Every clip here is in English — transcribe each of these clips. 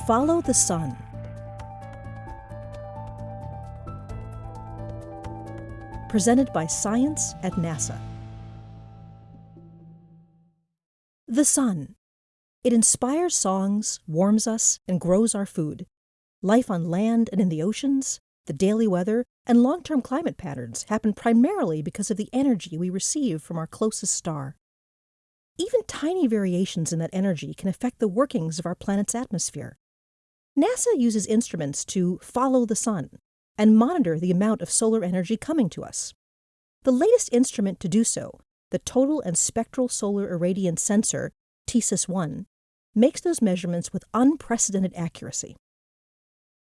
Follow the Sun. Presented by Science at NASA. The sun. It inspires songs, warms us, and grows our food. Life on land and in the oceans, the daily weather, and long-term climate patterns happen primarily because of the energy we receive from our closest star. Even tiny variations in that energy can affect the workings of our planet's atmosphere. NASA uses instruments to follow the sun and monitor the amount of solar energy coming to us. The latest instrument to do so, the Total and Spectral Solar Irradiance Sensor, TSIS-1, makes those measurements with unprecedented accuracy.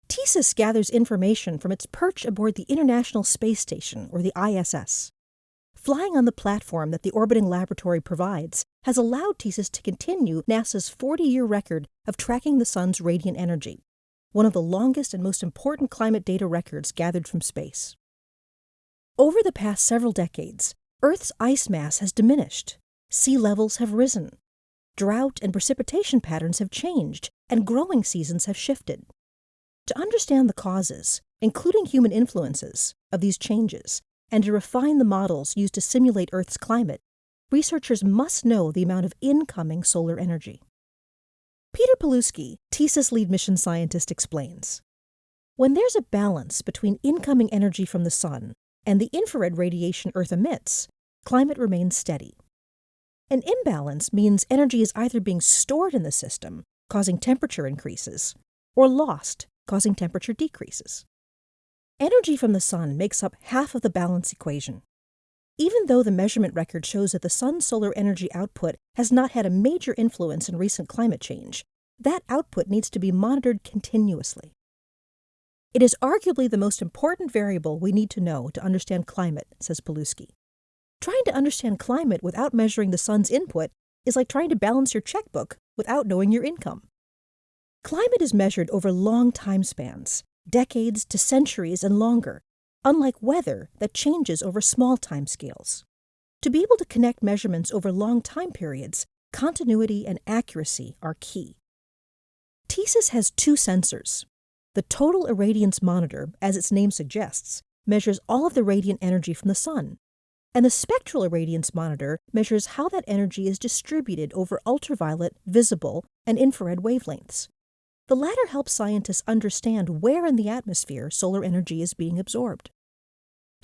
TSIS gathers information from its perch aboard the International Space Station, or the ISS. Flying on the platform that the orbiting laboratory provides has allowed TSIS to continue NASA's 40-year record of tracking the sun's radiant energy, one of the longest and most important climate data records gathered from space. Over the past several decades, Earth's ice mass has diminished, sea levels have risen, drought and precipitation patterns have changed, and growing seasons have shifted. To understand the causes, including human influences, of these changes, and to refine the models used to simulate Earth's climate, researchers must know the amount of incoming solar energy. Peter Paluski, TSIS lead mission scientist, explains, when there's a balance between incoming energy from the sun and the infrared radiation Earth emits, climate remains steady. An imbalance means energy is either being stored in the system, causing temperature increases, or lost, causing temperature decreases. Energy from the sun makes up half of the balance equation. Even though the measurement record shows that the sun's solar energy output has not had a major influence in recent climate change, that output needs to be monitored continuously. It is arguably the most important variable we need to know to understand climate, says Paluski. Trying to understand climate without measuring the sun's input is like trying to balance your checkbook without knowing your income. Climate is measured over long time spans, decades to centuries and longer, unlike weather that changes over small time scales. To be able to connect measurements over long time periods, continuity and accuracy are key. TSIS has two sensors. The Total Irradiance Monitor, as its name suggests, measures all of the radiant energy from the sun, and the Spectral Irradiance Monitor measures how that energy is distributed over ultraviolet, visible, and infrared wavelengths. The latter helps scientists understand where in the atmosphere solar energy is being absorbed.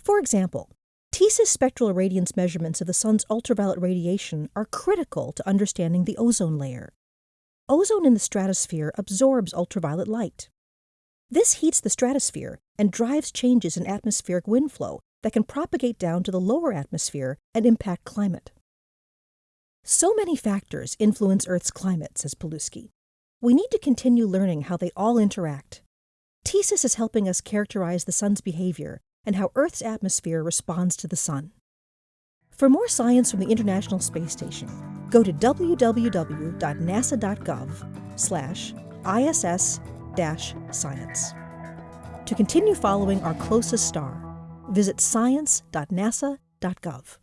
For example, TSIS spectral irradiance measurements of the sun's ultraviolet radiation are critical to understanding the ozone layer. Ozone in the stratosphere absorbs ultraviolet light. This heats the stratosphere and drives changes in atmospheric wind flow that can propagate down to the lower atmosphere and impact climate. So many factors influence Earth's climate, says Paluski. We need to continue learning how they all interact. TSIS is helping us characterize the sun's behavior and how Earth's atmosphere responds to the sun. For more science from the International Space Station, go to www.nasa.gov/ISS-science. To continue following our closest star, visit science.nasa.gov.